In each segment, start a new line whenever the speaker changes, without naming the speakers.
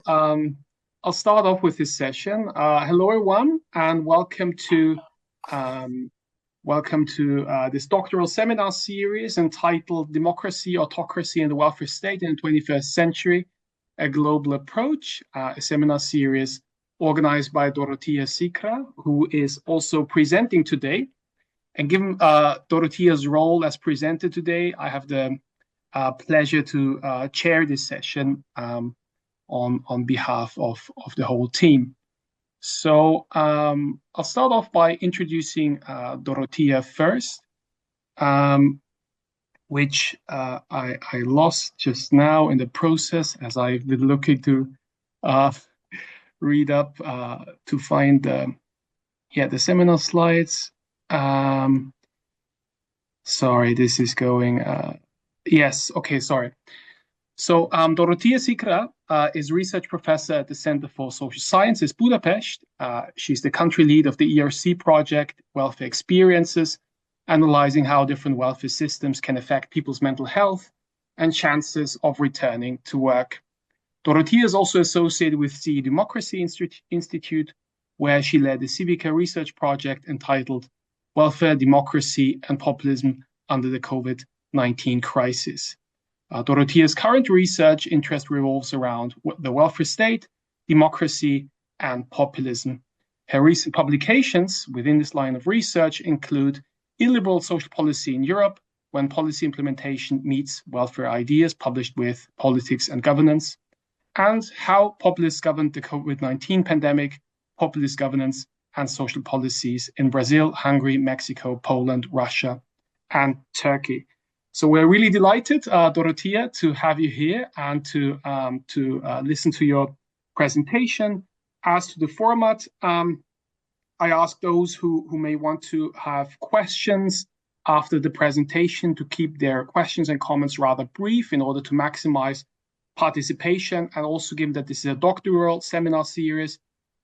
I'll start off with this session. Hello, everyone, and welcome to this doctoral seminar series entitled "Democracy, Autocracy, and the Welfare State in the 21st Century: A Global Approach," a seminar series organized by Dorottya Szikra, who is also presenting today. And given Dorottya's role as presenter today, I have the pleasure to chair this session on behalf of the whole team. So I'll start off by introducing Dorottya first, which I lost just now in the process as I've been looking to read up to find the seminar slides. Sorry, this is going. Yes, okay, sorry. So Dorottya Szikra is research professor at the Center for Social Sciences, Budapest. She's the country lead of the ERC project, Welfare Experiences, analyzing how different welfare systems can affect people's mental health and chances of returning to work. Dorottya is also associated with CEU Democracy Institute, where she led the Civica research project entitled Welfare, Democracy, and Populism under the COVID-19 crisis. Dorottya's current research interest revolves around the welfare state, democracy, and populism. Her recent publications within this line of research include Illiberal Social Policy in Europe, When Policy Implementation Meets Welfare Ideas, published with Politics and Governance, and How Populists Governed the COVID-19 Pandemic, Populist Governance and Social Policies in Brazil, Hungary, Mexico, Poland, Russia, and Turkey. So we're really delighted, Dorottya, to have you here and to listen to your presentation. As to the format, I ask those who may want to have questions after the presentation to keep their questions and comments rather brief in order to maximize participation. And also, given that this is a doctoral seminar series,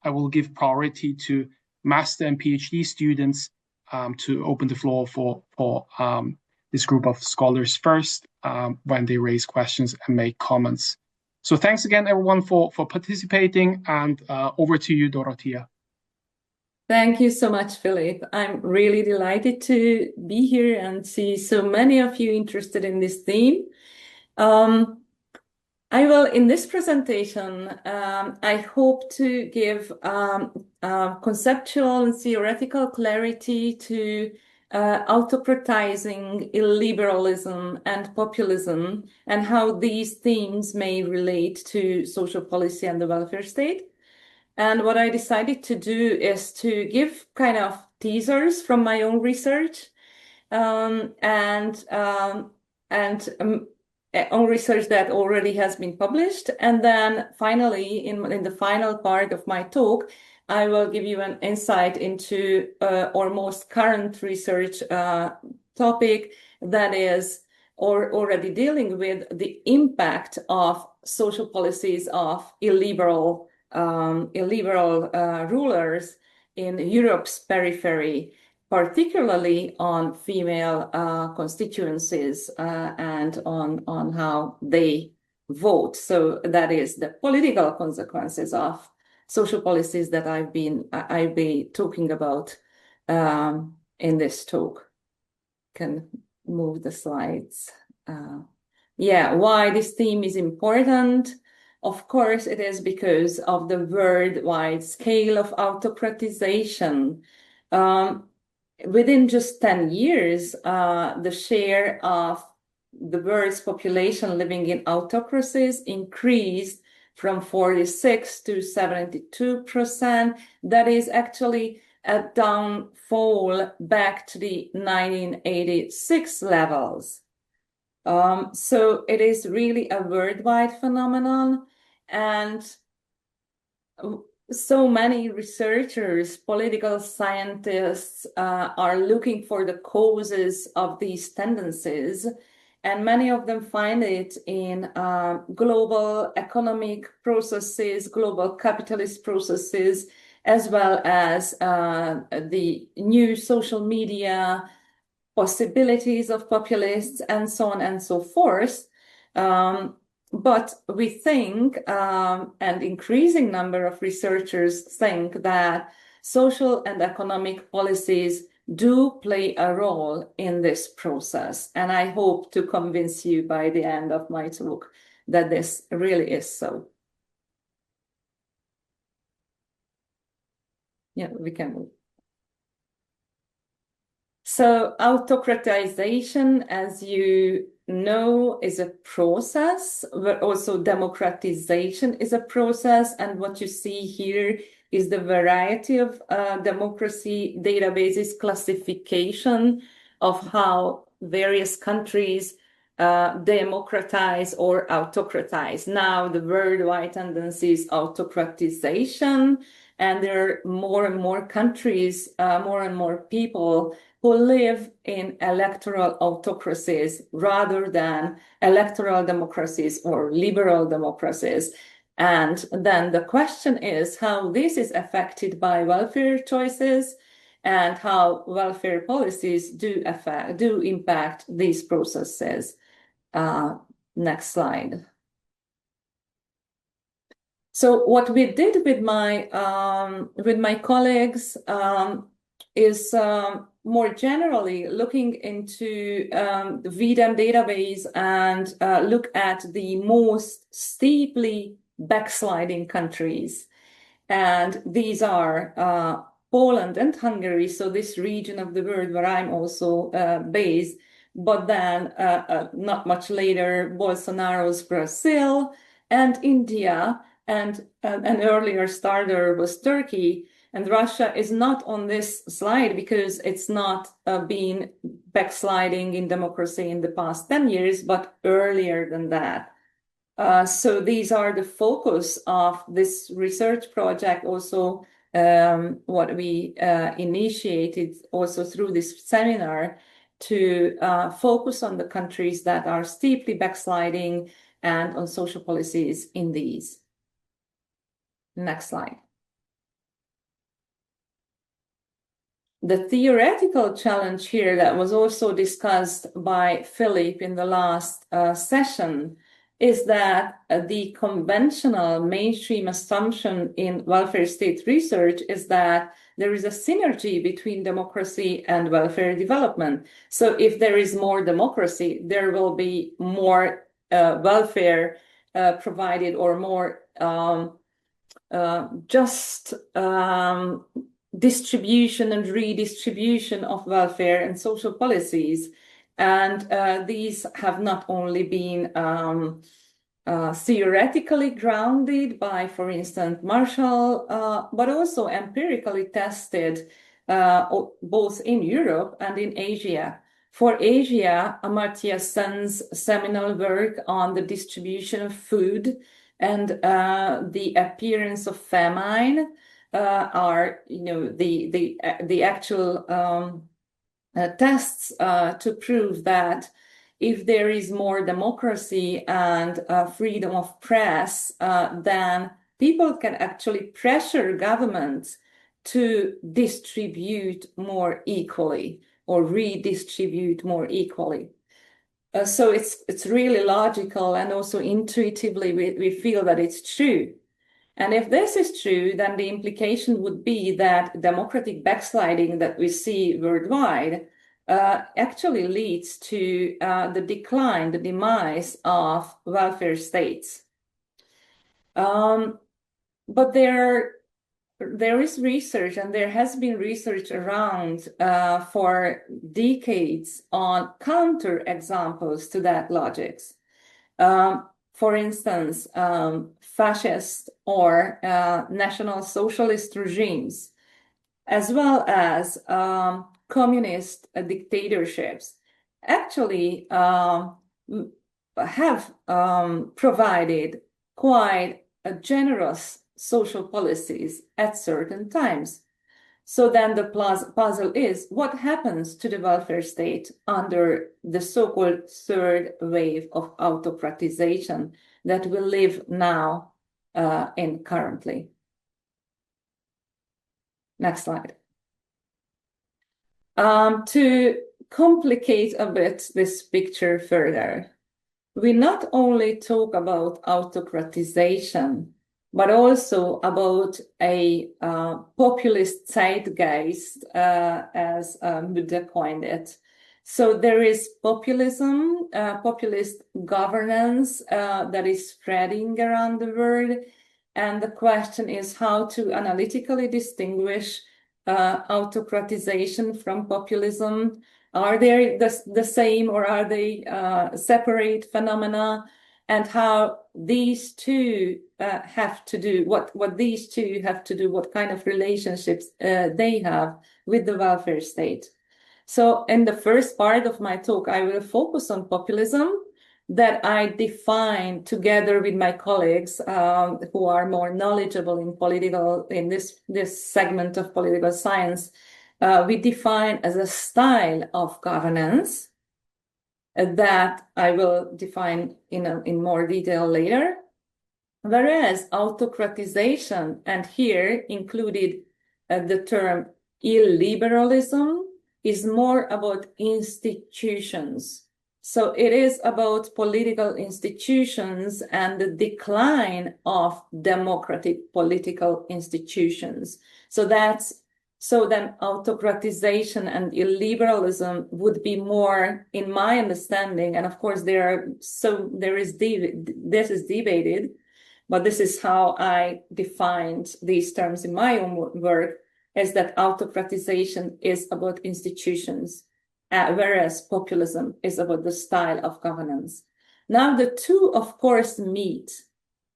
I will give priority to master and PhD students to open the floor for this group of scholars first when they raise questions and make comments. So thanks again, everyone, for participating, and over to you, Dorottya.
Thank you so much, Philip. I'm really delighted to be here and see so many of you interested in this theme. I will, in this presentation, I hope to give conceptual and theoretical clarity to autocratizing, illiberalism, and populism, and how these themes may relate to social policy and the welfare state. And what I decided to do is to give kind of teasers from my own research and on research that already has been published. And then finally, in the final part of my talk, I will give you an insight into our most current research topic that is already dealing with the impact of social policies of illiberal rulers in Europe's periphery, particularly on female constituencies and on how they vote. So that is the political consequences of social policies that I'll be talking about in this talk. Can move the slides. Why this theme is important? Of course, it is because of the worldwide scale of autocratization. Within just 10 years, the share of the world's population living in autocracies increased from 46 to 72%. That is actually a downfall back to the 1986 levels. So it is really a worldwide phenomenon, and so many researchers, political scientists are looking for the causes of these tendencies, and many of them find it in global economic processes, global capitalist processes, as well as the new social media possibilities of populists, and so on and so forth. But we think, and increasing number of researchers think that social and economic policies do play a role in this process. And I hope to convince you by the end of my talk that this really is so. Yeah, we can move. So autocratization, as you know, is a process, but also democratization is a process. And what you see here is the variety of democracy databases classification of how various countries democratize or autocratize. Now, the worldwide tendency is autocratization, and there are more and more countries, more and more people who live in electoral autocracies rather than electoral democracies or liberal democracies. And then the question is how this is affected by welfare choices and how welfare policies do impact these processes. Next slide. So what we did with my colleagues is more generally looking into the VDEM database and look at the most steeply backsliding countries. And these are Poland and Hungary, so this region of the world where I'm also based, but then not much later, Bolsonaro's Brazil and India, and an earlier starter was Turkey. And Russia is not on this slide because it's not been backsliding in democracy in the past 10 years, but earlier than that. So these are the focus of this research project, also what we initiated also through this seminar to focus on the countries that are steeply backsliding and on social policies in these. Next slide. The theoretical challenge here that was also discussed by Philip in the last session is that the conventional mainstream assumption in welfare state research is that there is a synergy between democracy and welfare development. So if there is more democracy, there will be more welfare provided or more just distribution and redistribution of welfare and social policies. And these have not only been theoretically grounded by, for instance, Marshall, but also empirically tested both in Europe and in Asia. For Asia, Amartya Sen's seminal work on the distribution of food and the appearance of famine are, the actual tests to prove that if there is more democracy and freedom of press, then people can actually pressure governments to distribute more equally or redistribute more equally. So it's really logical, and also intuitively we feel that it's true. And if this is true, then the implication would be that democratic backsliding that we see worldwide actually leads to the decline, the demise of welfare states. But there is research, and there has been research around for decades on counter examples to that logics. For instance, fascist or national socialist regimes, as well as communist dictatorships, actually have provided quite generous social policies at certain times. So then the puzzle is, what happens to the welfare state under the so-called third wave of autocratization that we live now in currently? Next slide. To complicate a bit this picture further, we not only talk about autocratization, but also about a populist zeitgeist, as Buddha coined it. So there is populism, populist governance that is spreading around the world. And the question is how to analytically distinguish autocratization from populism. Are they the same, or are they separate phenomena? And how these two have to do, what these two have to do, what kind of relationships they have with the welfare state. So in the first part of my talk, I will focus on populism, that I define together with my colleagues who are more knowledgeable in this segment of political science. We define as a style of governance that I will define in more detail later. Whereas autocratization, and here included the term illiberalism, is more about institutions. So it is about political institutions and the decline of democratic political institutions. So then autocratization and illiberalism would be more, in my understanding, and of course this is debated, but this is how I defined these terms in my own work, is that autocratization is about institutions, whereas populism is about the style of governance. Now, the two, of course, meet.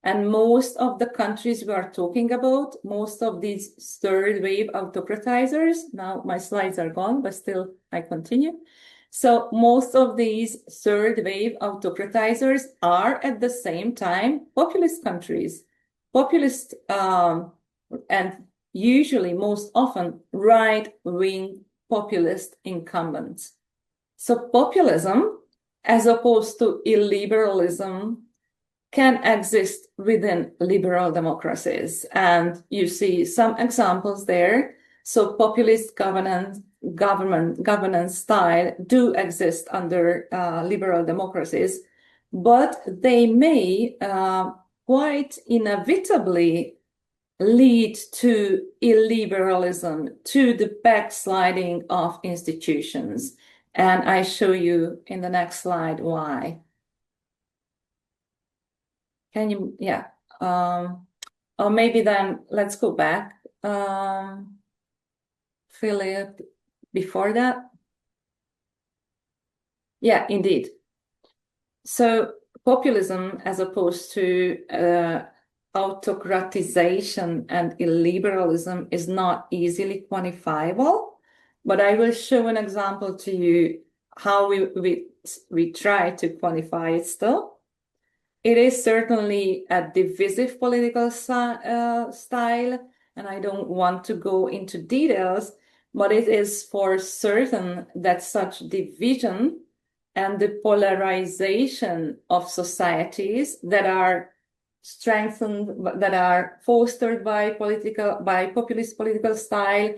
And most of the countries we are talking about, most of these third wave autocratizers, now my slides are gone, but still I continue. So most of these third wave autocratizers are at the same time populist countries, populist and usually most often right-wing populist incumbents. So populism, as opposed to illiberalism, can exist within liberal democracies. And you see some examples there. So populist governance style do exist under liberal democracies, but they may quite inevitably lead to illiberalism, to the backsliding of institutions. And I show you in the next slide why. Can you, yeah. Or maybe then let's go back. Philip, before that. Yeah, indeed. So populism, as opposed to autocratization and illiberalism, is not easily quantifiable, but I will show an example to you how we try to quantify it still. It is certainly a divisive political style, and I don't want to go into details, but it is for certain that such division and the polarization of societies that are strengthened, that are fostered by populist political style,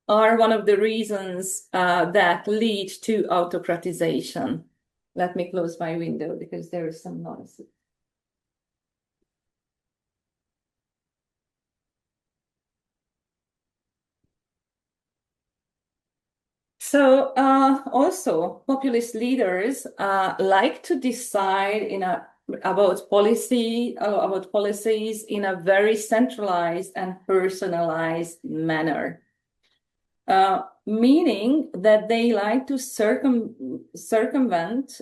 are one of the reasons that lead to autocratization. Let me close my window because there is some noise. So also populist leaders like to decide about policies in a very centralized and personalized manner. Meaning that they like to circumvent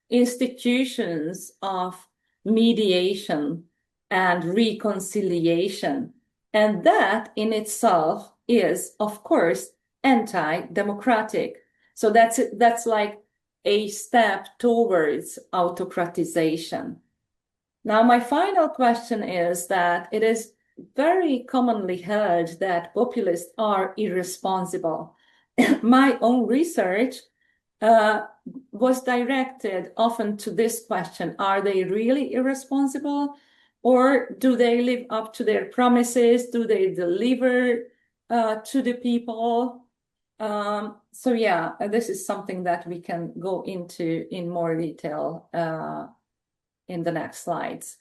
institutions of mediation and reconciliation. And that in itself is, of course, anti-democratic. So that's like a step towards autocratization. Now, my final question is that it is very commonly heard that populists are irresponsible. My own research was directed often to this question: are they really irresponsible, or do they live up to their promises? Do they deliver to the people? So yeah, this is something that we can go into in more detail in the next slides.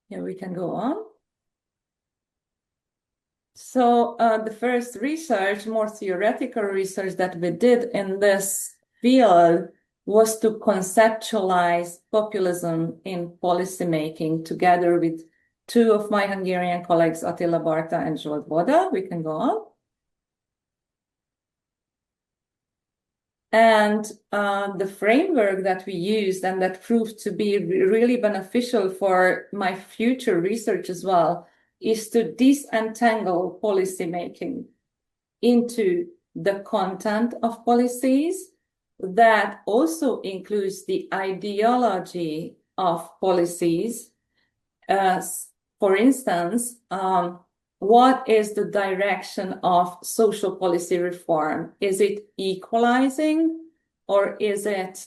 Yeah, we can go on. So the first research, more theoretical research that we did in this field was to conceptualize populism in policymaking together with two of my Hungarian colleagues, Attila Barta and Zsolt Boda. We can go on. And the framework that we used and that proved to be really beneficial for my future research as well is to disentangle policymaking into the content of policies. That also includes the ideology of policies. For instance, what is the direction of social policy reform? Is it equalizing, or is it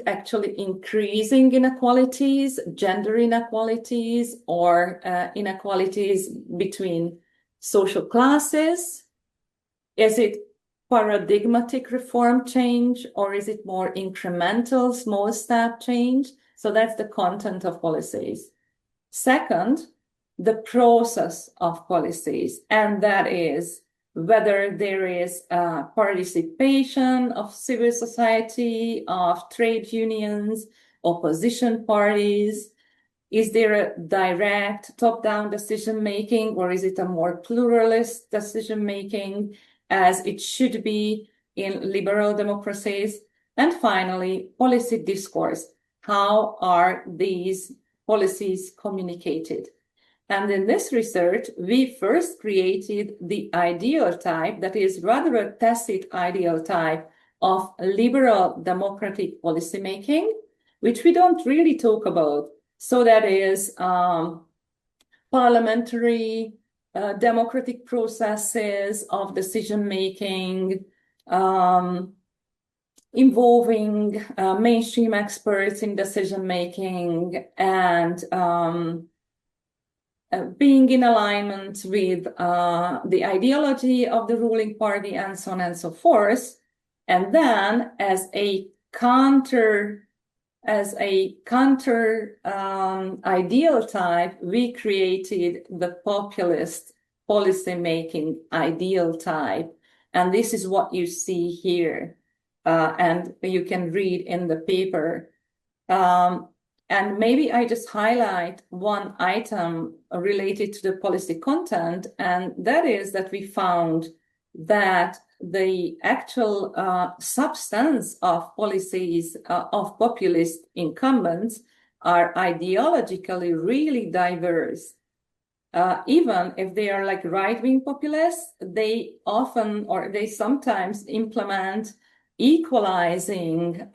actually increasing inequalities, gender inequalities, or inequalities between social classes? Is it paradigmatic reform change, or is it more incremental, small step change? So that's the content of policies. Second, the process of policies, and that is whether there is participation of civil society, of trade unions, opposition parties. Is there a direct top-down decision-making, or is it a more pluralist decision-making, as it should be in liberal democracies? And finally, policy discourse. How are these policies communicated? And in this research, we first created the ideal type, that is rather a tacit ideal type of liberal democratic policymaking, which we don't really talk about. So that is parliamentary democratic processes of decision-making, involving mainstream experts in decision-making, and being in alignment with the ideology of the ruling party, and so on and so forth. And then as a counter ideal type, we created the populist policy-making ideal type. And this is what you see here. And you can read in the paper. And maybe I just highlight one item related to the policy content, and that is that we found that the actual substance of policies of populist incumbents are ideologically really diverse. Even if they are like right-wing populists, they often, or they sometimes implement equalizing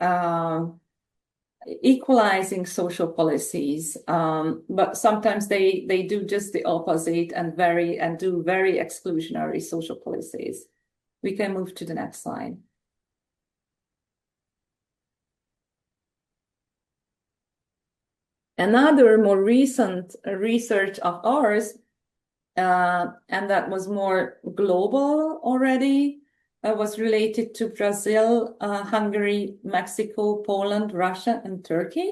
social policies, but sometimes they do just the opposite and do very exclusionary social policies. We can move to the next slide. Another more recent research of ours, and that was more global already, was related to Brazil, Hungary, Mexico, Poland, Russia, and Turkey.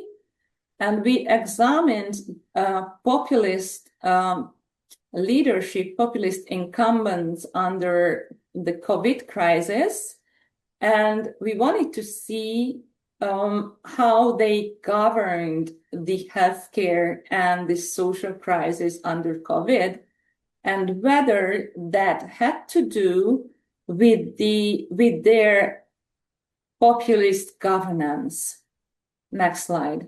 And we examined populist leadership, populist incumbents under the COVID crisis. And we wanted to see how they governed the healthcare and the social crisis under COVID, and whether that had to do with their populist governance. Next slide.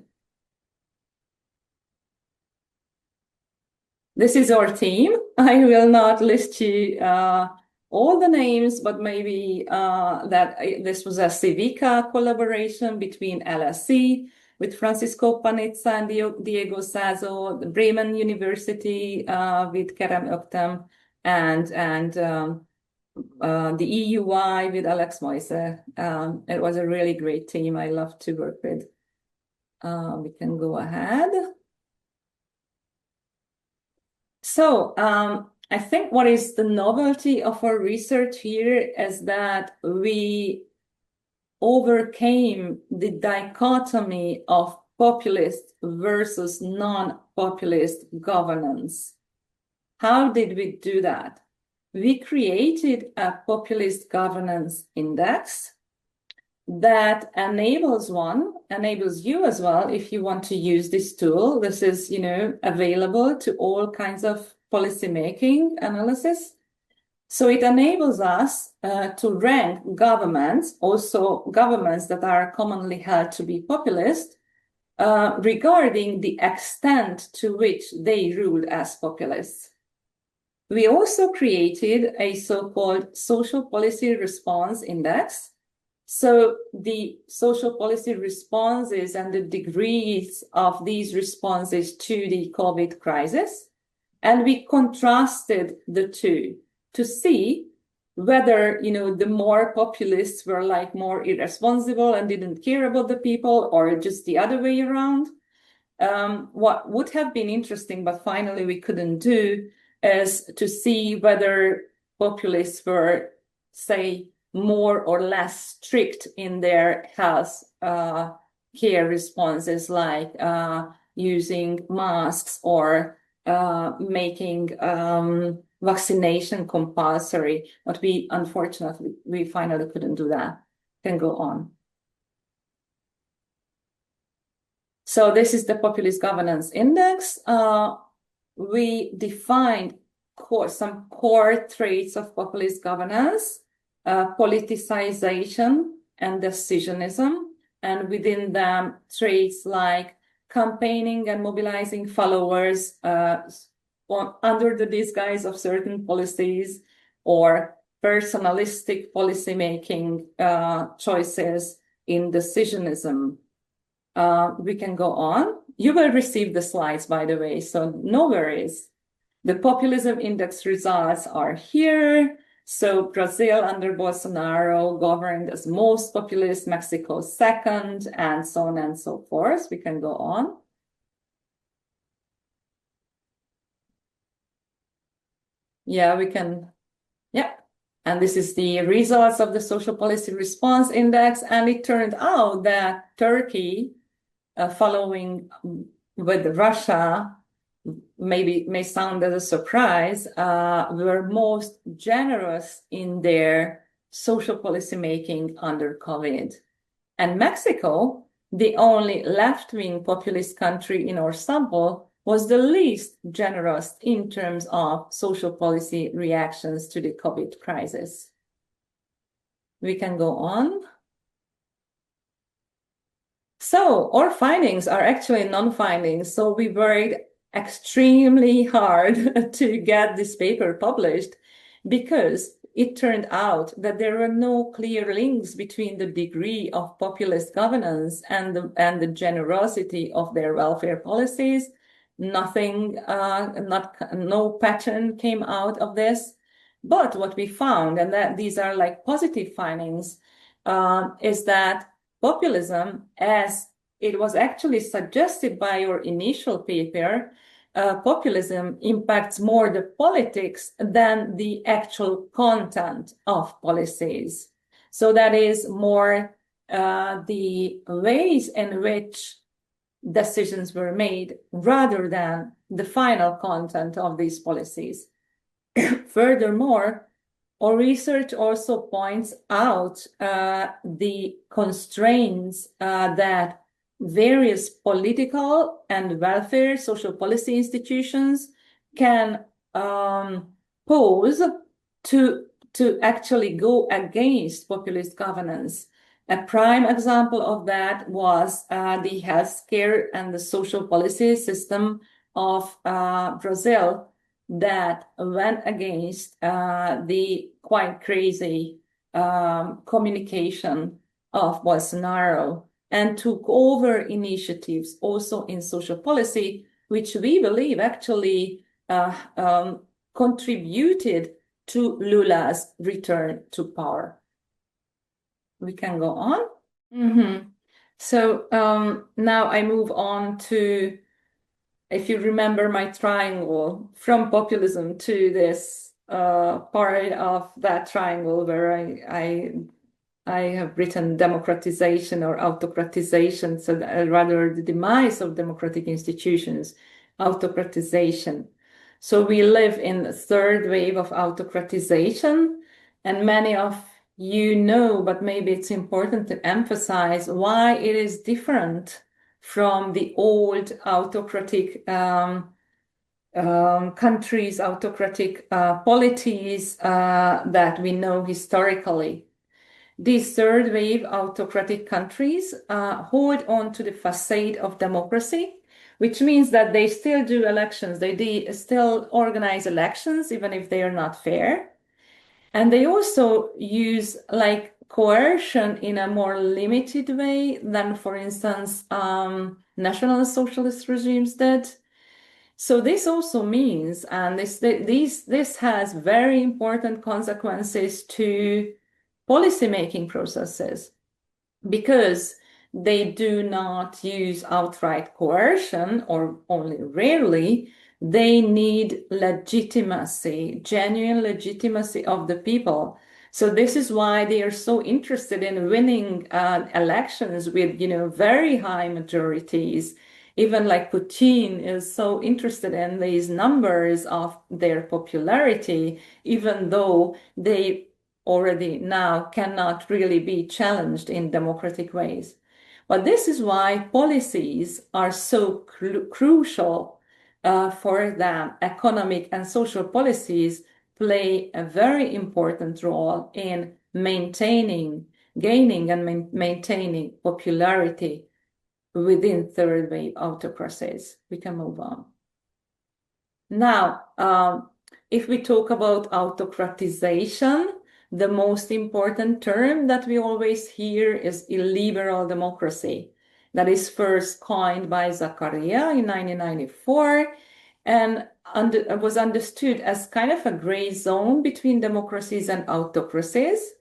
This is our team. I will not list you all the names, but maybe that this was a Civica collaboration between LSE with Francisco Panizza and Diego Sazo, the Bremen University with Kerem Öktem, and the EUI with Alex Moise. It was a really great team. I love to work with. We can go ahead. So I think what is the novelty of our research here is that we overcame the dichotomy of populist versus non-populist governance. How did we do that? We created a populist governance index that enables you as well, if you want to use this tool. This is, available to all kinds of policymaking analysis. So it enables us to rank governments, also governments that are commonly held to be populist, regarding the extent to which they ruled as populists. We also created a so-called social policy response index. So the social policy responses and the degrees of these responses to the COVID crisis. And we contrasted the two to see whether, the more populists were like more irresponsible and didn't care about the people, or just the other way around. What would have been interesting, but finally we couldn't do, is to see whether populists were, say, more or less strict in their health care responses, like using masks or making vaccination compulsory. But unfortunately, we finally couldn't do that. Can go on. So this is the populist governance index. We defined some core traits of populist governance, politicization and decisionism, and within them traits like campaigning and mobilizing followers under the disguise of certain policies, or personalistic policymaking choices in decisionism. We can go on. You will receive the slides, by the way, so no worries. The populism index results are here. So Brazil under Bolsonaro governed as most populist, Mexico second, and so on and so forth. We can go on. Yeah, we can. Yeah. And this is the results of the social policy response index. And it turned out that Turkey, following with Russia, may sound as a surprise, were most generous in their social policy making under COVID. And Mexico, the only left-wing populist country in our sample, was the least generous in terms of social policy reactions to the COVID crisis. We can go on. So our findings are actually non-findings. So we worked extremely hard to get this paper published, because it turned out that there were no clear links between the degree of populist governance and the generosity of their welfare policies. Nothing, no pattern came out of this. But what we found, and that these are like positive findings, is that populism, as it was actually suggested by your initial paper, populism impacts more the politics than the actual content of policies. So that is more the ways in which decisions were made rather than the final content of these policies. Furthermore, our research also points out the constraints that various political and welfare social policy institutions can pose to actually go against populist governance. A prime example of that was the healthcare and the social policy system of Brazil, that went against the quite crazy communication of Bolsonaro, and took over initiatives also in social policy, which we believe actually contributed to Lula's return to power. We can go on. So now I move on to if you remember my triangle from populism to this part of that triangle where I have written democratization or autocratization, so rather the demise of democratic institutions, autocratization. So we live in the third wave of autocratization, and many of you know, but maybe it's important to emphasize why it is different from the old autocratic countries, autocratic polities that we know historically. These third wave autocratic countries hold on to the facade of democracy, which means that they still do elections, they still organize elections, even if they are not fair. And they also use like coercion in a more limited way than, for instance, national socialist regimes did. So this also means, and this has very important consequences to policymaking processes, because they do not use outright coercion, or only rarely. They need legitimacy, genuine legitimacy of the people. So this is why they are so interested in winning elections with, very high majorities. Even like Putin is so interested in these numbers of their popularity, even though they already now cannot really be challenged in democratic ways. But this is why policies are so crucial for them. Economic and social policies play a very important role in gaining and maintaining popularity within third wave autocracies. We can move on. Now, if we talk about autocratization, the most important term that we always hear is illiberal democracy. That is first coined by Szikra in 1994 and was understood as kind of a gray zone between democracies and autocracies,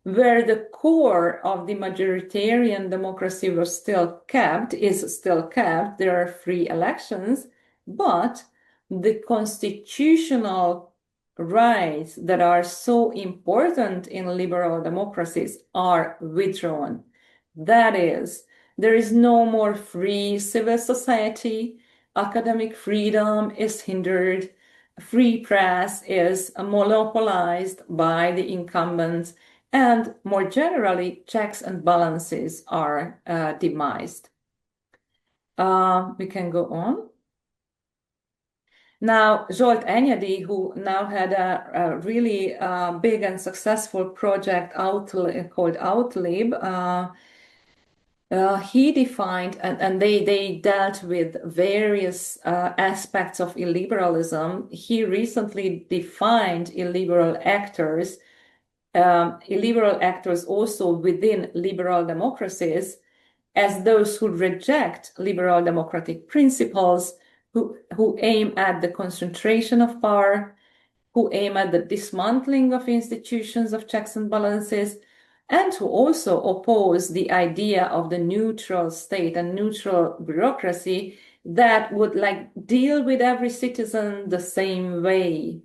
where the core of the majoritarian democracy is still kept. There are free elections, but the constitutional rights that are so important in liberal democracies are withdrawn. That is, there is no more free civil society, academic freedom is hindered, free press is monopolized by the incumbents, and more generally, checks and balances are demised. We can go on. Now, Zsolt Enyedi, who now had a really big and successful project called Outlib, he defined, and they dealt with various aspects of illiberalism. He recently defined illiberal actors also within liberal democracies as those who reject liberal democratic principles, who aim at the concentration of power, who aim at the dismantling of institutions of checks and balances, and who also oppose the idea of the neutral state and neutral bureaucracy that would deal with every citizen the same way.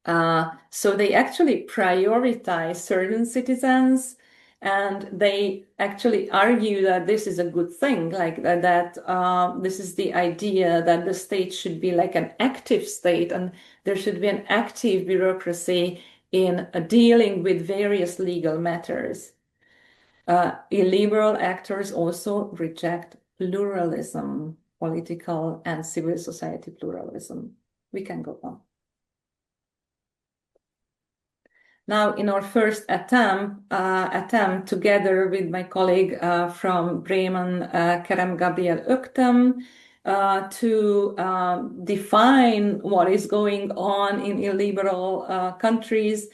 So they actually prioritize certain citizens, and they actually argue that this is a good thing, this is the idea that the state should be like an active state, and there should be an active bureaucracy in dealing with various legal matters. Illiberal actors also reject pluralism, political and civil society pluralism. We can go on. Now, in our first attempt together with my colleague from Bremen, Kerem Gabriel Öktem, to define what is going on in illiberal countries,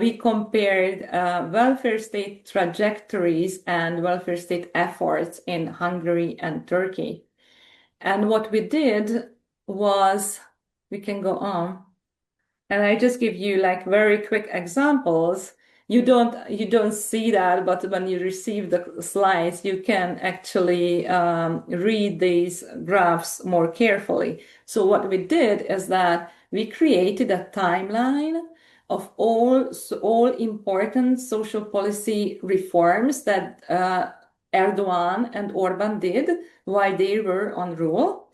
we compared welfare state trajectories and welfare state efforts in Hungary and Turkey. And what we did was, we can go on. And I just give you very quick examples. you don't see that, but when you receive the slides, you can actually read these graphs more carefully. So what we did is that we created a timeline of all important social policy reforms that Erdogan and Orban did while they were on rule.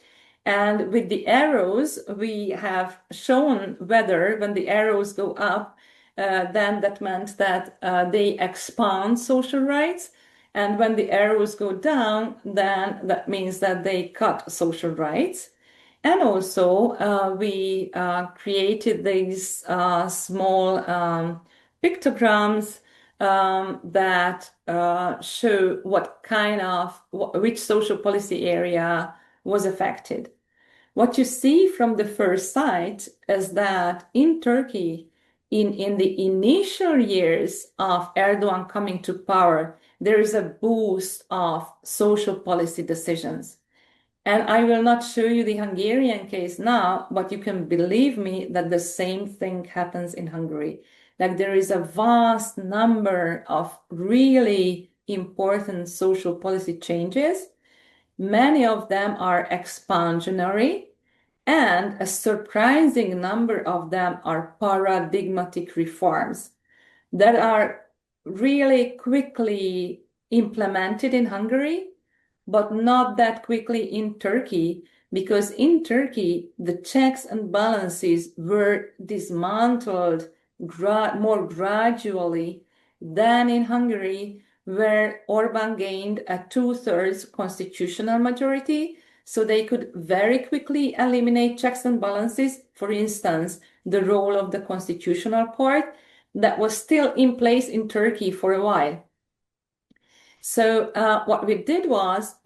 And with the arrows, we have shown whether when the arrows go up, then that meant that they expand social rights. And when the arrows go down, then that means that they cut social rights. And also, we created these small pictograms that show which social policy area was affected. What you see from the first sight is that in Turkey, in the initial years of Erdogan coming to power, there is a boost of social policy decisions. And I will not show you the Hungarian case now, but you can believe me that the same thing happens in Hungary. Like there is a vast number of really important social policy changes. Many of them are expansionary, and a surprising number of them are paradigmatic reforms that are really quickly implemented in Hungary, but not that quickly in Turkey, because in Turkey, the checks and balances were dismantled more gradually than in Hungary, where Orban gained a 2/3 constitutional majority. So they could very quickly eliminate checks and balances. For instance, the role of the constitutional court that was still in place in Turkey for a while. So what we did was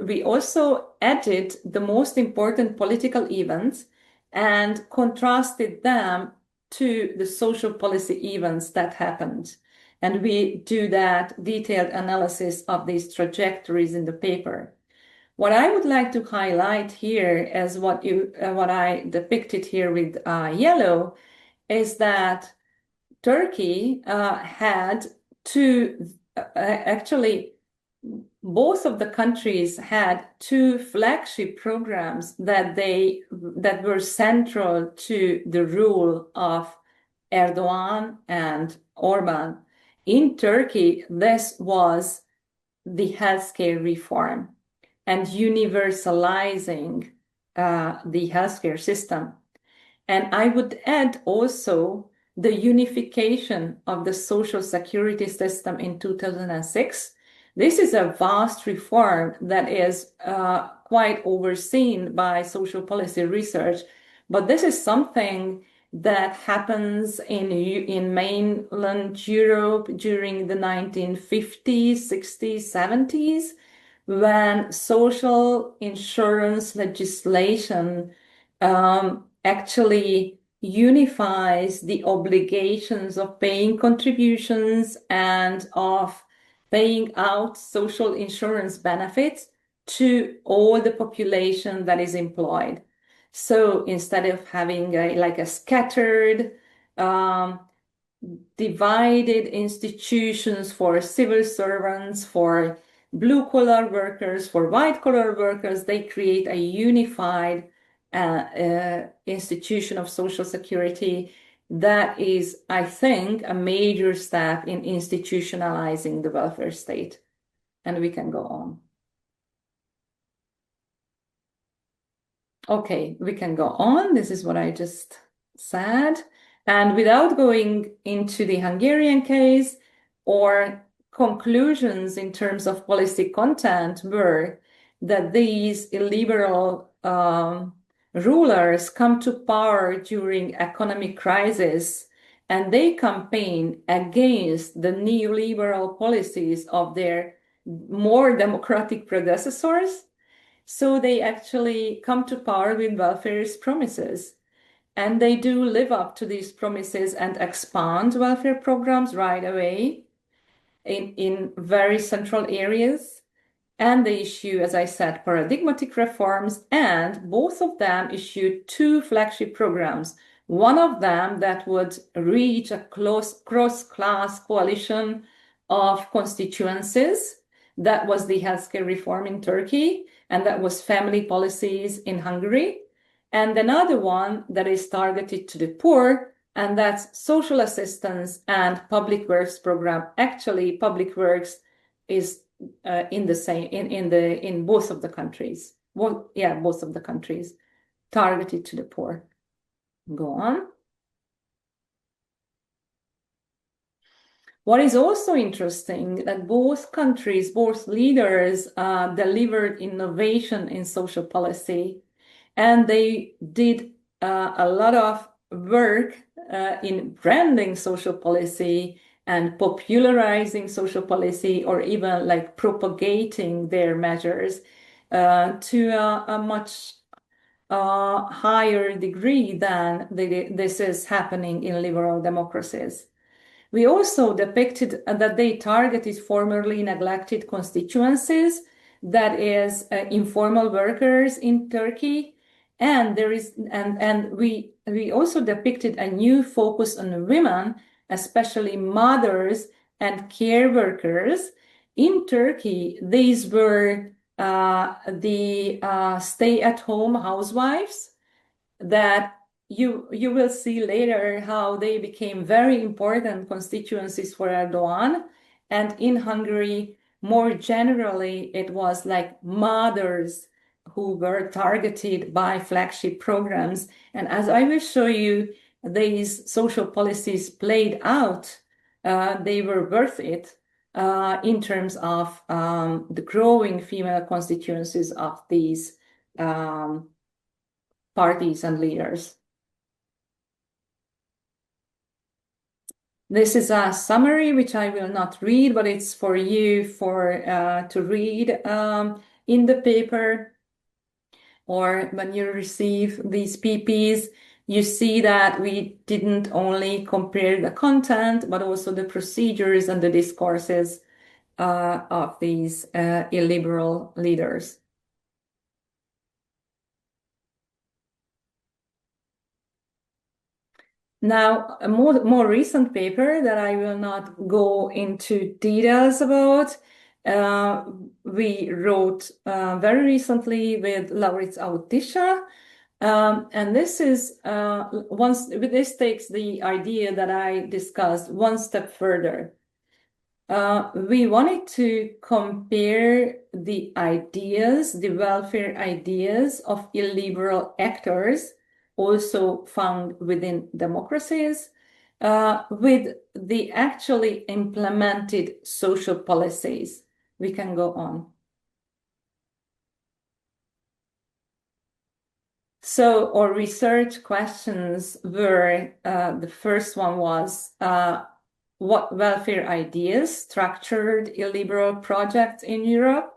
we also added the most important political events and contrasted them to the social policy events that happened. And we do that detailed analysis of these trajectories in the paper. What I would like to highlight here as what I depicted here with yellow is that Turkey had actually, both of the countries had two flagship programs that were central to the rule of Erdogan and Orban. In Turkey, this was the healthcare reform and universalizing the healthcare system. And I would add also the unification of the social security system in 2006. This is a vast reform that is quite overseen by social policy research, but this is something that happens in mainland Europe during the 1950s, 60s, 70s, when social insurance legislation actually unifies the obligations of paying contributions and of paying out social insurance benefits to all the population that is employed. So instead of having a scattered, divided institutions for civil servants, for blue-collar workers, for white-collar workers, they create a unified institution of social security that is, I think, a major step in institutionalizing the welfare state. And we can go on. Okay, we can go on. This is what I just said. And without going into the Hungarian case or conclusions in terms of policy content were that these illiberal rulers come to power during economic crisis and they campaign against the neoliberal policies of their more democratic predecessors. So they actually come to power with welfare promises. And they do live up to these promises and expand welfare programs right away in very central areas. And they issue, as I said, paradigmatic reforms, and both of them issued two flagship programs. One of them that would reach a cross-class coalition of constituencies. That was the healthcare reform in Turkey, and that was family policies in Hungary. And another one that is targeted to the poor, and that's social assistance and public works program. Actually, public works is in both of the countries. Both of the countries targeted to the poor. Go on. What is also interesting that both countries, both leaders delivered innovation in social policy, and they did a lot of work in branding social policy and popularizing social policy, or even like propagating their measures to a much higher degree than this is happening in liberal democracies. We also depicted that they targeted formerly neglected constituencies, that is, informal workers in Turkey, and we also depicted a new focus on women, especially mothers and care workers. In Turkey, these were the stay-at-home housewives that you will see later how they became very important constituencies for Erdogan. And in Hungary, more generally, it was like mothers who were targeted by flagship programs. And as I will show you, these social policies played out. They were worth it in terms of the growing female constituencies of these parties and leaders. This is a summary which I will not read, but it's for you to read in the paper, or when you receive these PPs. You see that we didn't only compare the content, but also the procedures and the discourses of these illiberal leaders. Now, a more recent paper that I will not go into details about, we wrote very recently with Lauritz Autisha, and this takes the idea that I discussed one step further. We wanted to compare the welfare ideas of illiberal actors, also found within democracies, with the actually implemented social policies. We can go on. So our research questions were, the first one was, what welfare ideas structured illiberal projects in Europe?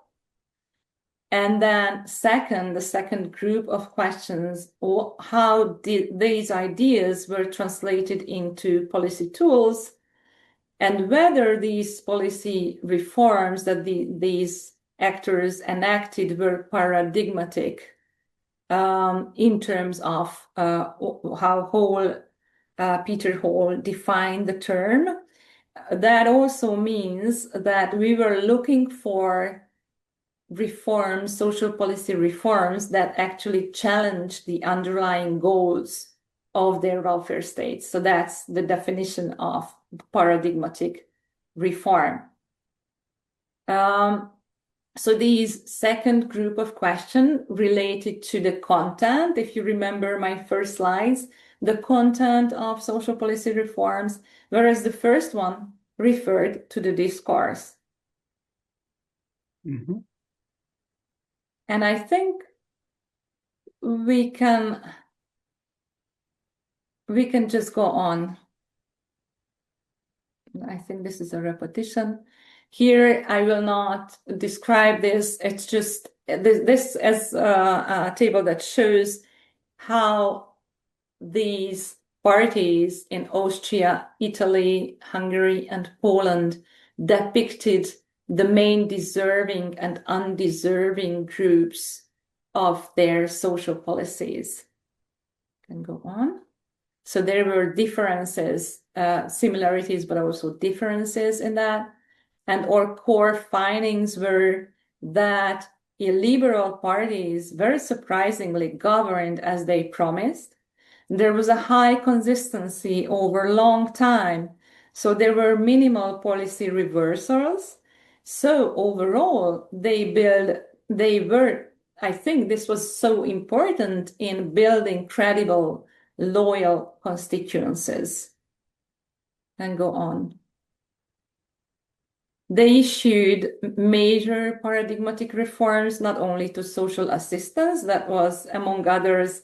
And then the second group of questions, how did these ideas were translated into policy tools, and whether these policy reforms that these actors enacted were paradigmatic in terms of how Peter Hall defined the term. That also means that we were looking for reforms, social policy reforms that actually challenge the underlying goals of their welfare states. So that's the definition of paradigmatic reform. So these second group of questions related to the content. If you remember my first slides, the content of social policy reforms, whereas the first one referred to the discourse.
Mm-hmm.
And I think we can just go on. I think this is a repetition. Here, I will not describe this. It's just this as a table that shows how these parties in Austria, Italy, Hungary, and Poland depicted the main deserving and undeserving groups of their social policies. Can go on. So there were differences, similarities, but also differences in that. And our core findings were that illiberal parties very surprisingly governed as they promised. There was a high consistency over a long time. So there were minimal policy reversals. So overall, they were, I think this was so important in building credible, loyal constituencies. And go on. They issued major paradigmatic reforms, not only to social assistance, that was, among others,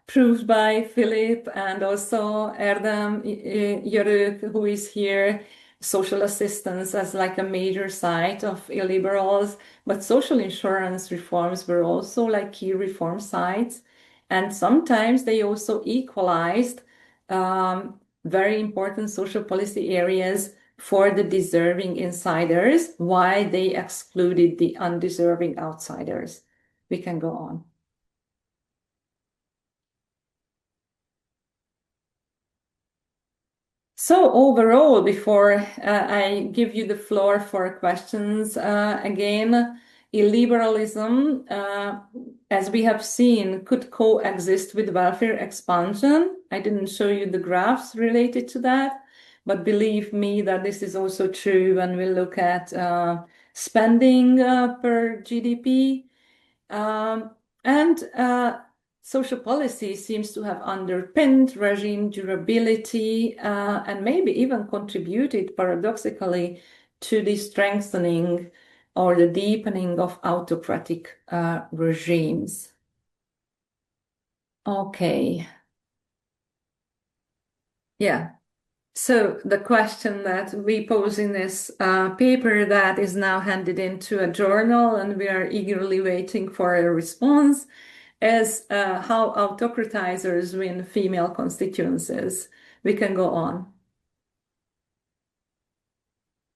proved by Philip and also Erdem Yörük, who is here, social assistance as like a major site of illiberals, but social insurance reforms were also like key reform sites. And sometimes they also equalized very important social policy areas for the deserving insiders, why they excluded the undeserving outsiders. We can go on. So overall, before I give you the floor for questions, again, illiberalism, as we have seen, could coexist with welfare expansion. I didn't show you the graphs related to that, but believe me that this is also true when we look at spending per GDP. Social policy seems to have underpinned regime durability and maybe even contributed paradoxically to the strengthening or the deepening of autocratic regimes. Okay. Yeah. So the question that we pose in this paper that is now handed into a journal and we are eagerly waiting for a response is how autocratizers win female constituencies. We can go on.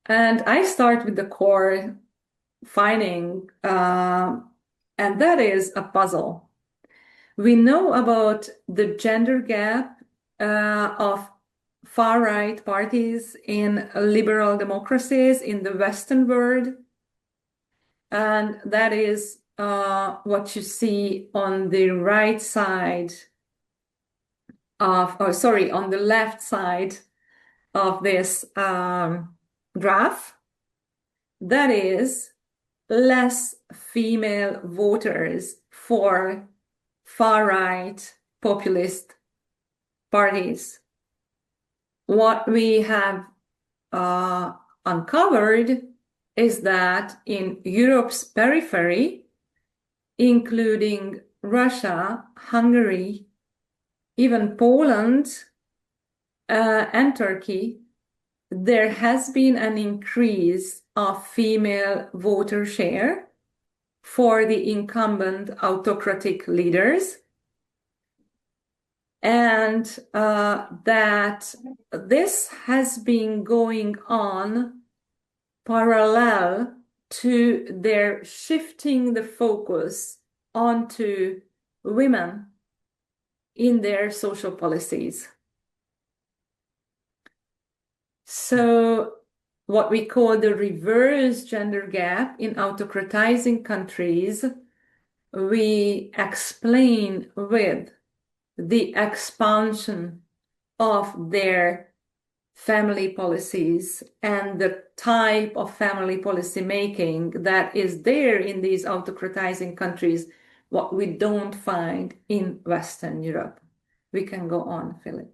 And I start with the core finding, and that is a puzzle. We know about the gender gap of far-right parties in liberal democracies in the Western world. And that is what you see on the right side of, on the left side of this graph. That is less female voters for far-right populist parties. What we have uncovered is that in Europe's periphery, including Russia, Hungary, even Poland, and Turkey, there has been an increase of female voter share for the incumbent autocratic leaders, and that this has been going on parallel to their shifting the focus onto women in their social policies. So what we call the reverse gender gap in autocratizing countries, we explain with the expansion of their family policies and the type of family policy making that is there in these autocratizing countries, what we don't find in Western Europe. We can go on, Philip.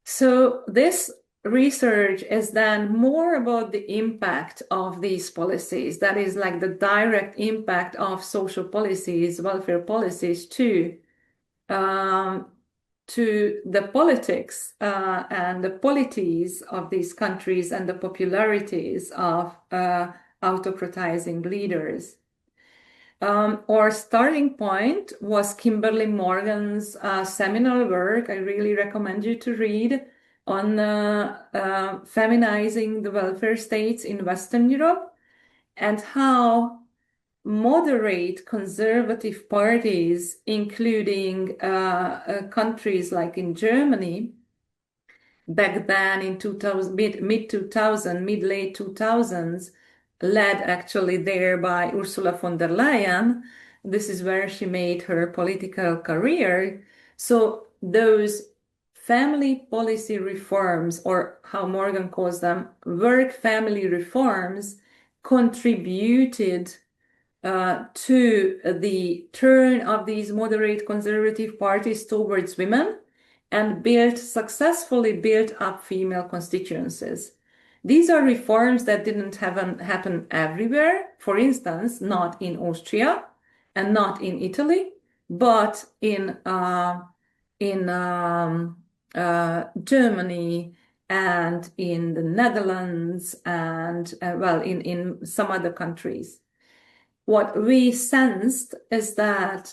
So this research is then more about the impact of these policies. That is like the direct impact of social policies, welfare policies to the politics and the polities of these countries and the popularities of autocratizing leaders. Our starting point was Kimberly Morgan's seminal work. I really recommend you to read on feminizing the welfare states in Western Europe and how moderate conservative parties, including countries like in Germany, back then in 2000, mid-late 2000s, led actually there by Ursula von der Leyen. This is where she made her political career. So those family policy reforms, or how Morgan calls them, work family reforms, contributed to the turn of these moderate conservative parties towards women and successfully built up female constituencies. These are reforms that didn't happen everywhere. For instance, not in Austria and not in Italy, but in Germany and in the Netherlands and well, in some other countries. What we sensed is that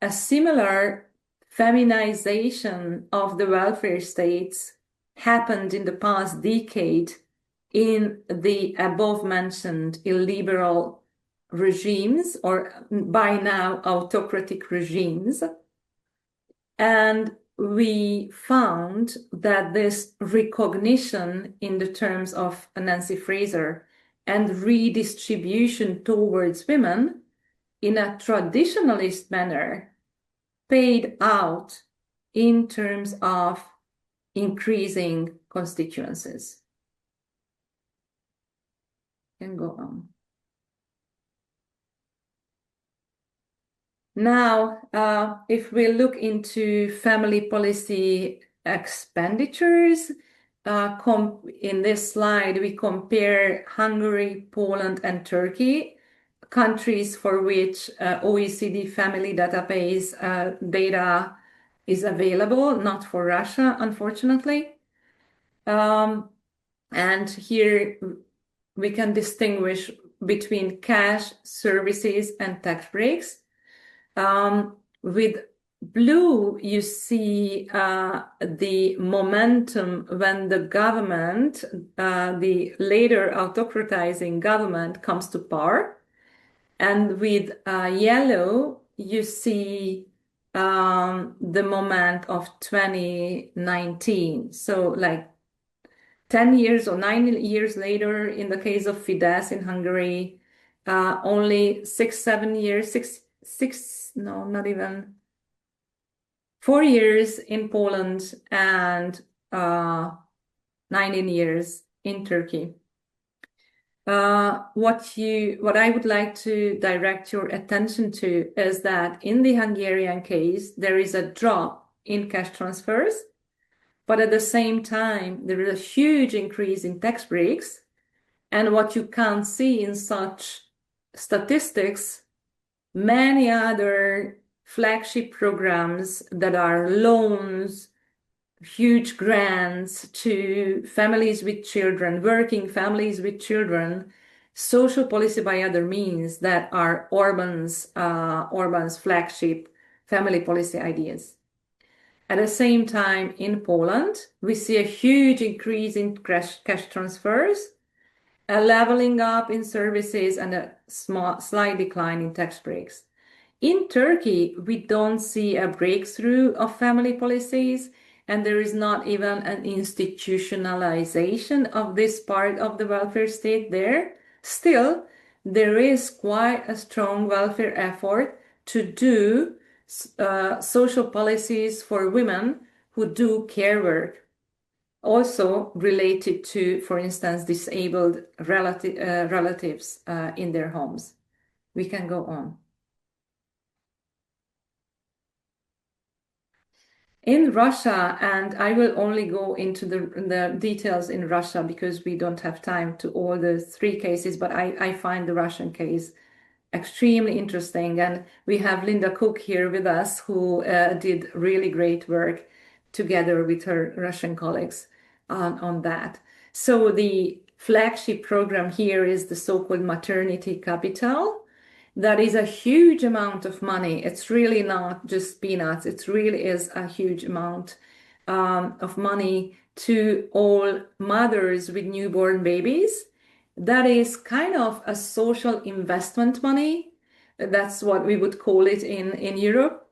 a similar feminization of the welfare states happened in the past decade in the above-mentioned illiberal regimes, or by now autocratic regimes. And we found that this recognition in the terms of Nancy Fraser and redistribution towards women in a traditionalist manner paid out in terms of increasing constituencies. Can go on. Now, if we look into family policy expenditures, in this slide, we compare Hungary, Poland, and Turkey, countries for which OECD Family Database data is available, not for Russia, unfortunately. And here we can distinguish between cash, services, and tax breaks. With blue, you see the momentum when the government, the later autocratizing government, comes to power. And with yellow, you see the moment of 2019. So like 10 years or 9 years later, in the case of Fidesz in Hungary, only 6-7 years, no, not even 4 years in Poland and 19 years in Turkey. What I would like to direct your attention to is that in the Hungarian case, there is a drop in cash transfers, but at the same time, there is a huge increase in tax breaks. And what you can't see in such statistics, many other flagship programs that are loans, huge grants to families with children, working families with children, social policy by other means that are Orban's flagship family policy ideas. At the same time, in Poland, we see a huge increase in cash transfers, a leveling up in services, and a slight decline in tax breaks. In Turkey, we don't see a breakthrough of family policies, and there is not even an institutionalization of this part of the welfare state there. Still, there is quite a strong welfare effort to do social policies for women who do care work, also related to, for instance, disabled relatives in their homes. We can go on. In Russia, and I will only go into the details in Russia because we don't have time to all the 3 cases, but I find the Russian case extremely interesting. And we have Linda Cook here with us, who did really great work together with her Russian colleagues on that. So the flagship program here is the so-called maternity capital. That is a huge amount of money. It's really not just peanuts. It really is a huge amount of money to all mothers with newborn babies. That is kind of a social investment money that's what we would call it in Europe,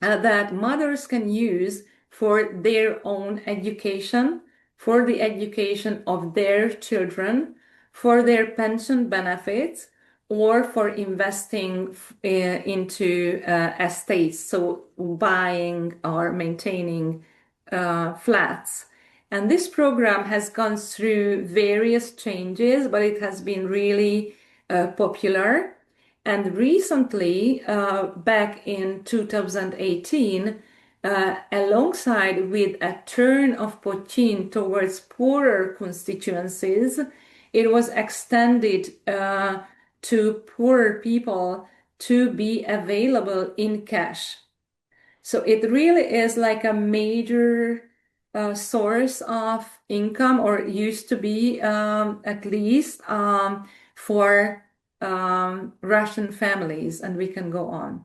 that mothers can use for their own education, for the education of their children, for their pension benefits, or for investing into estates, so buying or maintaining flats. And this program has gone through various changes, but it has been really popular. And recently, back in 2018, alongside with a turn of Putin towards poorer constituencies, it was extended to poorer people to be available in cash. So it really is like a major source of income, or used to be at least for Russian families, and we can go on.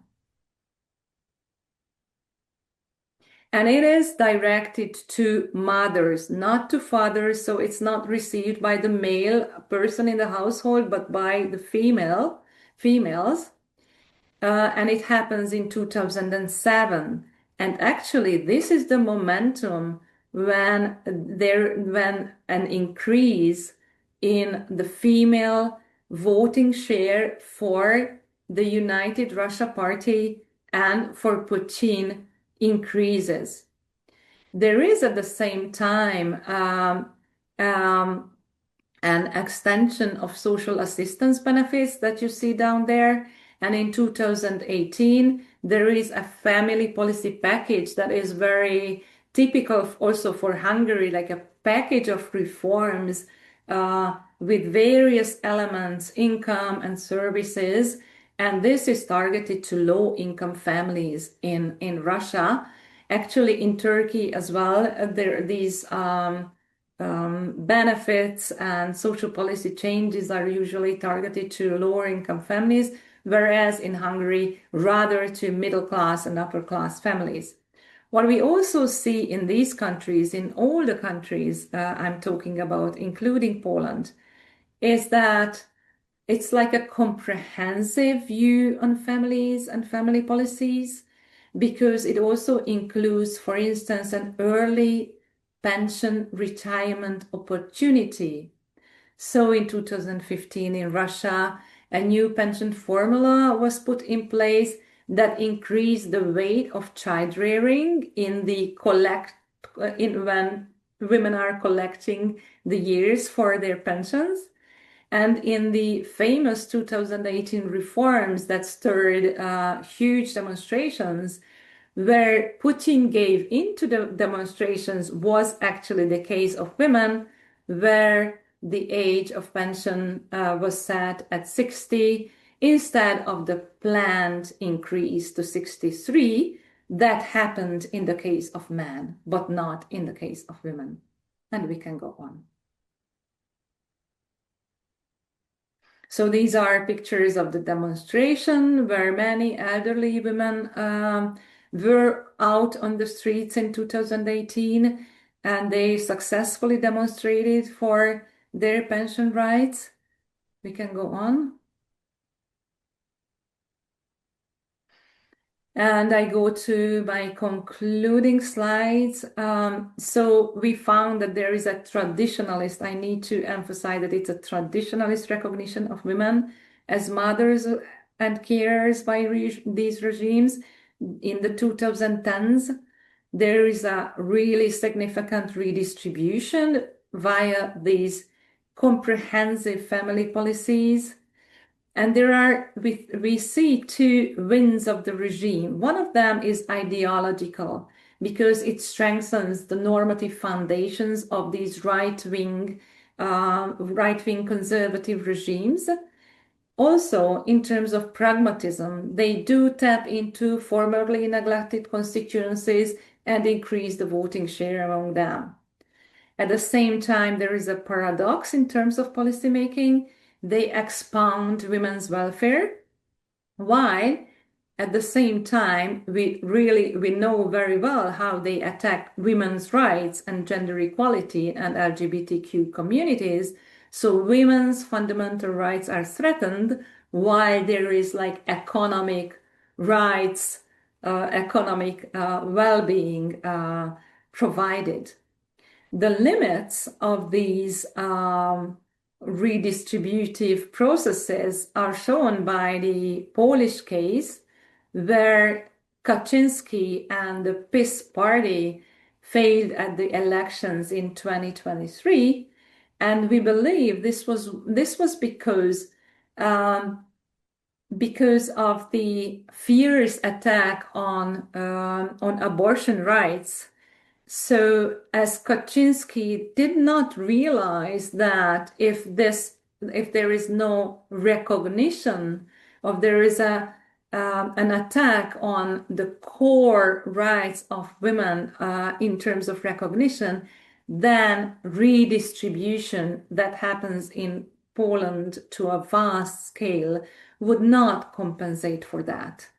And it is directed to mothers, not to fathers, so it's not received by the male person in the household, but by the females. And it happens in 2007. And actually, this is the momentum when an increase in the female voting share for the United Russia Party and for Putin increases. There is at the same time an extension of social assistance benefits that you see down there. And in 2018, there is a family policy package that is very typical also for Hungary, like a package of reforms with various elements, income and services. And this is targeted to low-income families in Russia. Actually, in Turkey as well, there are these benefits and social policy changes are usually targeted to lower income families, whereas in Hungary, rather to middle class and upper class families. What we also see in these countries, in all the countries I'm talking about, including Poland, is that it's like a comprehensive view on families and family policies, because it also includes, for instance, an early pension retirement opportunity. So in 2015 in Russia, a new pension formula was put in place that increased the weight of child rearing in when women are collecting the years for their pensions. And in the famous 2018 reforms that stirred huge demonstrations, where Putin gave into the demonstrations was actually the case of women, where the age of pension was set at 60 instead of the planned increase to 63 that happened in the case of men, but not in the case of women. And we can go on. So these are pictures of the demonstration where many elderly women were out on the streets in 2018, and they successfully demonstrated for their pension rights. We can go on. And I go to my concluding slides. So we found that there is a traditionalist, I need to emphasize that it's a traditionalist recognition of women as mothers and carers by these regimes. In the 2010s, there is a really significant redistribution via these comprehensive family policies. And we see two wings of the regime. One of them is ideological, because it strengthens the normative foundations of these right-wing conservative regimes. Also, in terms of pragmatism, they do tap into formerly neglected constituencies and increase the voting share among them. At the same time, there is a paradox in terms of policymaking. They expound women's welfare, while at the same time, we know very well how they attack women's rights and gender equality and LGBTQ communities. So women's fundamental rights are threatened, while there is like economic rights, economic well-being provided. The limits of these redistributive processes are shown by the Polish case, where Kaczynski and the PiS party failed at the elections in 2023. And we believe this was because of the fierce attack on abortion rights. So as Kaczynski did not realize that if there is no recognition of there is an attack on the core rights of women in terms of recognition, then redistribution that happens in Poland to a vast scale would not compensate for that.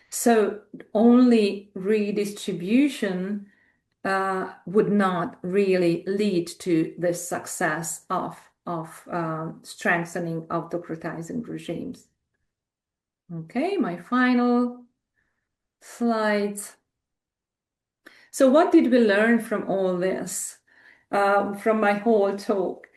So only redistribution would not really lead to the success of strengthening autocratizing regimes. Okay, my final slides. So what did we learn from all this, from my whole talk?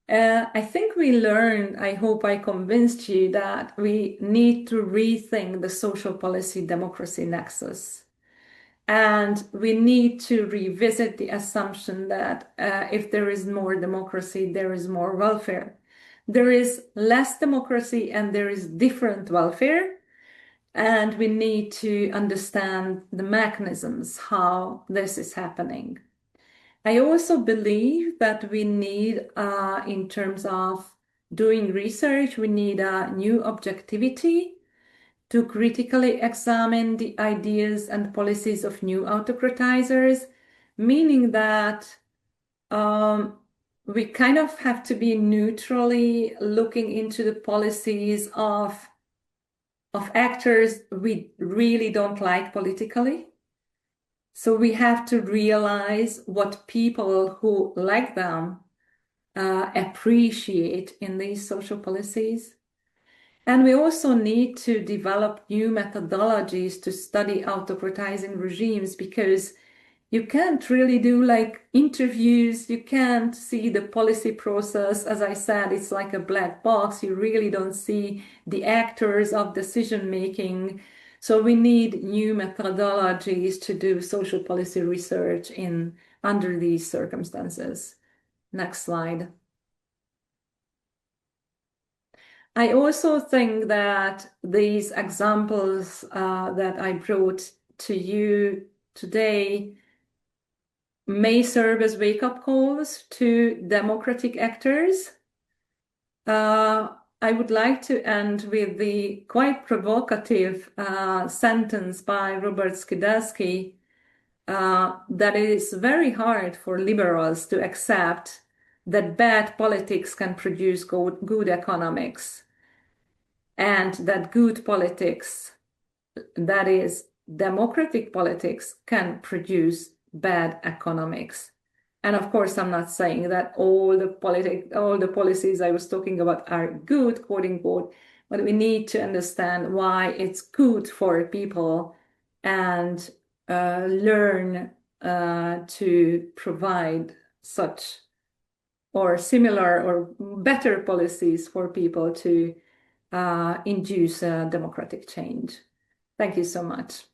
I think we learned, I hope I convinced you that we need to rethink the social policy democracy nexus. And we need to revisit the assumption that if there is more democracy, there is more welfare. There is less democracy and there is different welfare. And we need to understand the mechanisms, how this is happening. I also believe that we need, in terms of doing research, we need a new objectivity to critically examine the ideas and policies of new autocratizers, meaning that we kind of have to be neutrally looking into the policies of actors we really don't like politically. So we have to realize what people who like them appreciate in these social policies. And we also need to develop new methodologies to study autocratizing regimes, because you can't really do like interviews, you can't see the policy process. As I said, it's like a black box. You really don't see the actors of decision making. So we need new methodologies to do social policy research under these circumstances. Next slide. I also think that these examples that I brought to you today may serve as wake-up calls to democratic actors. I would like to end with the quite provocative sentence by Robert Skidelsky that it is very hard for liberals to accept that bad politics can produce good economics, and that good politics, that is democratic politics, can produce bad economics. And of course, I'm not saying that all the policies I was talking about are good, quote unquote, but we need to understand why it's good for people and learn to provide such or similar or better policies for people to induce democratic change. Thank you so much.